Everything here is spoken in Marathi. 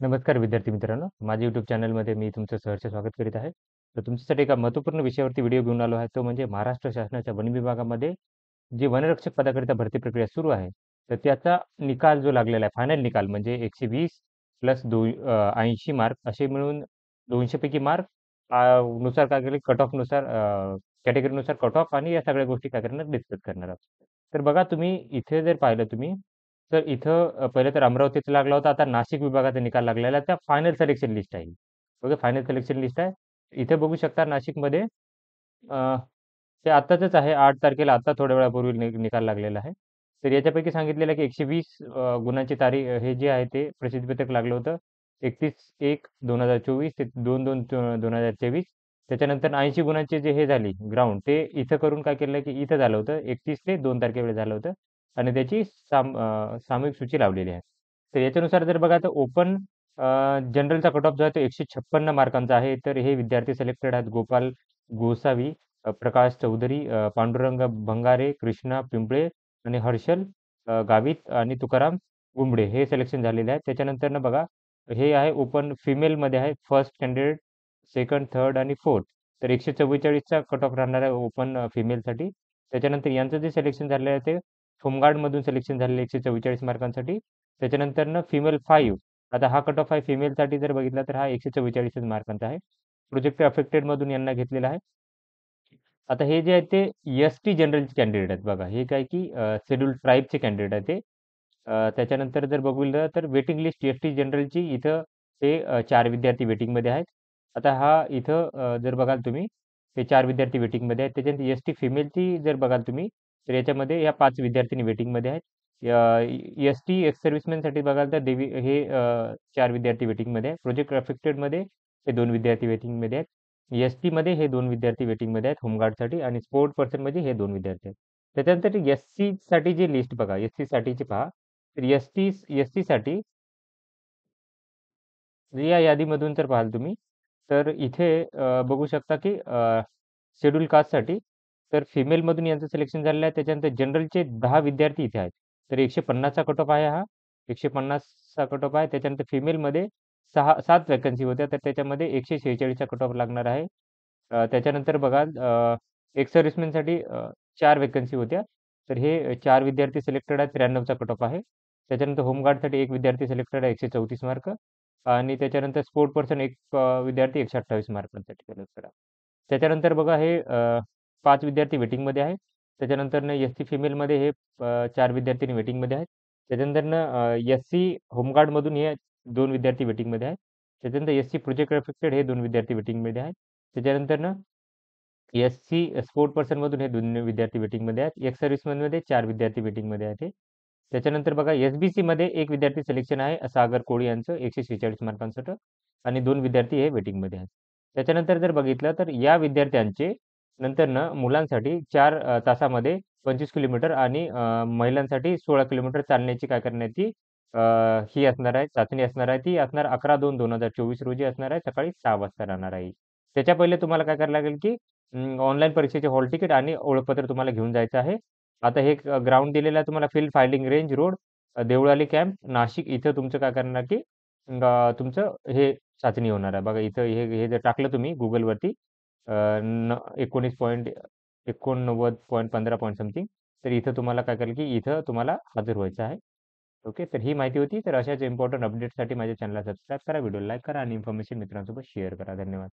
नमस्कार विद्यार्थी मित्रांनो, माझ्या YouTube चॅनलमध्ये मी तुमचं सहर्ष स्वागत करीत आहे. तर तुमच्यासाठी एका महत्त्वपूर्ण विषयावरती व्हिडिओ घेऊन आलो आहे. तो म्हणजे महाराष्ट्र शासनाच्या वन विभागामध्ये जी वनरक्षक पदाकरिता भरती प्रक्रिया सुरू आहे. तर त्याचा निकाल जो लागलेला आहे, फायनल निकाल म्हणजे 120 प्लस 80 मार्क असे मिळून 200 पैकी मार्क नुसार काय केले कट ऑफनुसार कॅटेगरीनुसार कट ऑफ आणि या सगळ्या गोष्टी काय करणार डिस्कस करणार आहोत. तर बघा तुम्ही इथे जर पाहिलं तुम्ही तर इथं पहिले तर अमरावतीचा लागला होता. आता नाशिक विभागाचा निकाल लागलेला आहे. त्या फायनल सिलेक्शन लिस्ट आहे. बघा फायनल सिलेक्शन लिस्ट आहे. इथे बघू शकता नाशिकमध्ये अ, ते आत्ताचंच आहे 8 तारखेला आता थोड्या वेळापूर्वी निकाल लागलेला आहे. तर याच्यापैकी सांगितलेलं आहे की 120 गुणांची तारीख हे जे आहे ते प्रसिद्धीपत्रक लागलं होतं. 31/1/2024 ते 2/2/2023 त्याच्यानंतर 80 गुणांचे जे हे झाली ग्राउंड ते इथं करून काय केलं की इथं झालं होतं 31 ते 2 तारखेवेळी झालं होतं आणि त्याची सामूहिक सूची लावलेली आहे. तर याच्यानुसार जर बघा तर ओपन जनरलचा कट ऑफ जो आहे तो 156 मार्कांचा आहे. तर हे विद्यार्थी सिलेक्टेड आहेत गोपाल गोसावी, प्रकाश चौधरी, पांडुरंग भंगारे, कृष्णा पिंपळे आणि हर्षल गावित आणि तुकाराम गुंबडे हे सिलेक्शन झालेले आहे. त्याच्यानंतरनं बघा हे आहे ओपन फिमेलमध्ये आहे फर्स्ट कॅन्डिडेट, सेकंड, थर्ड आणि फोर्थ. तर 144चा कट ऑफ राहणार आहे ओपन फिमेलसाठी. त्याच्यानंतर यांचं जे सिलेक्शन झालेलं आहे ते होमगार्डमधून सिलेक्शन झालेलं आहे 144 मार्कांसाठी. त्याच्यानंतरनं फिमेल 5 आता हा कट ऑफ आहे फिमेलसाठी जर बघितला तर हा 144 मार्कांचा आहे. प्रोजेक्ट अफेक्टेडमधून यांना घेतलेला आहे. आता हे जे आहे ते एस-टी जनरलचे कॅन्डिडेट आहेत बघा. हे काय की शेड्यूल्ड ट्राइबचे कॅन्डिडेट आहे ते. त्याच्यानंतर जर बघितलं तर वेटिंग लिस्ट एस-टी जनरलची इथं ते 4 विद्यार्थी वेटिंगमध्ये आहेत. आता हा इथं जर बघाल तुम्ही हे 4 विद्यार्थी वेटिंगमध्ये आहेत. त्याच्यानंतर एस-टी फिमेलची जर बघाल तुम्ही तर याच्यामध्ये ह्या 5 विद्यार्थिनी वेटिंगमध्ये आहेत. एस-टी एक्स सर्व्हिसमॅनसाठी बघाल तर 4 विद्यार्थी वेटिंगमध्ये आहेत. प्रोजेक्ट अफेक्टेडमध्ये हे 2 विद्यार्थी वेटिंगमध्ये आहेत. एस-टीमध्ये हे 2 विद्यार्थी वेटिंगमध्ये आहेत होमगार्डसाठी आणि स्पोर्ट पर्सनमध्ये हे 2 विद्यार्थी आहेत. त्याच्यानंतर एस-सीसाठी जी लिस्ट बघा, एस-सीसाठीची पहा. तर एस-टीसाठी या यादीमधून जर पाहाल तुम्ही, तर इथे बघू शकता की शेड्यूल कास्टसाठी तर फिमेलमधून यांचं सिलेक्शन झालेलं आहे. त्याच्यानंतर जनरलचे 10 विद्यार्थी इथे आहेत. तर 150चा कट ऑफ आहे हा. 150चा कट ऑफ आहे. त्याच्यानंतर फिमेलमध्ये 7 व्हॅकन्सी होत्या. तर त्याच्यामध्ये 146चा कट ऑफ लागणार आहे. त्याच्यानंतर बघाल एक्स सर्व्हिसमॅनसाठी 4 व्हॅकन्सी होत्या. तर हे 4 विद्यार्थी सिलेक्टेड आहेत. 93चा कट ऑफ आहे. त्याच्यानंतर होमगार्डसाठी 1 विद्यार्थी सिलेक्टेड आहे 134 मार्क आणि त्याच्यानंतर स्पोर्ट पर्सन एक विद्यार्थी 128 मार्कांसाठी सिलेक्टेड आहे. त्याच्यानंतर बघा हे 5 विद्यार्थी वेटिंगमध्ये आहेत. त्याच्यानंतरनं एस-सी फिमेलमध्ये हे 4 विद्यार्थी वेटिंगमध्ये आहेत. त्याच्यानंतरनं एस-सी होमगार्डमधून हे 2 विद्यार्थी वेटिंगमध्ये आहेत. त्याच्यानंतर एस-सी प्रोजेक्ट अफेक्टेड हे 2 विद्यार्थी वेटिंगमध्ये आहेत. त्याच्यानंतरनं एस-सी स्पोर्ट पर्सनमधून हे 2 विद्यार्थी वेटिंगमध्ये आहेत. एक्स सर्व्हिसमॅनमध्ये 4 विद्यार्थी वेटिंगमध्ये आहेत हे. त्याच्यानंतर बघा एस-बी-सीमध्ये 1 विद्यार्थी सिलेक्शन आहे सागर कोळी यांचं 146 मार्कांसाठी आणि 2 विद्यार्थी हे वेटिंगमध्ये आहेत. त्याच्यानंतर जर बघितलं तर या विद्यार्थ्यांचे नंतरनं मुलांसाठी 4 तासामध्ये 25 किलोमीटर आणि महिलांसाठी 16 किलोमीटर चालण्याची काय करण्याची ही असणार आहे, चाचणी असणार आहे. ती असणार 11/2/2024 रोजी असणार आहे. सकाळी 6 वाजता राहणार आहे. त्याच्या पहिले तुम्हाला काय करावं लागेल, की ऑनलाईन परीक्षेचे हॉल तिकीट आणि ओळखपत्र तुम्हाला घेऊन जायचं आहे. आता हे ग्राउंड दिलेलं आहे तुम्हाला field firing range road Deolali camp Nashik इथं तुमचं काय करणार, की तुमचं हे चाचणी होणार आहे. बघा इथं हे हे जर टाकलं तुम्ही Googleवरती 19.89.15 समथिंग तर इथं तुम्हाला काय करेल, की इथं तुम्हाला हजर व्हायचं आहे. ओके. तर ही माहिती होती. तर अशाच इम्पोर्टंट अपडेट्ससाठी माझ्या चॅनलला सबस्क्राईब करा, व्हिडिओला लाईक करा आणि इन्फॉर्मेशन मित्रांसोबत शेअर करा. धन्यवाद.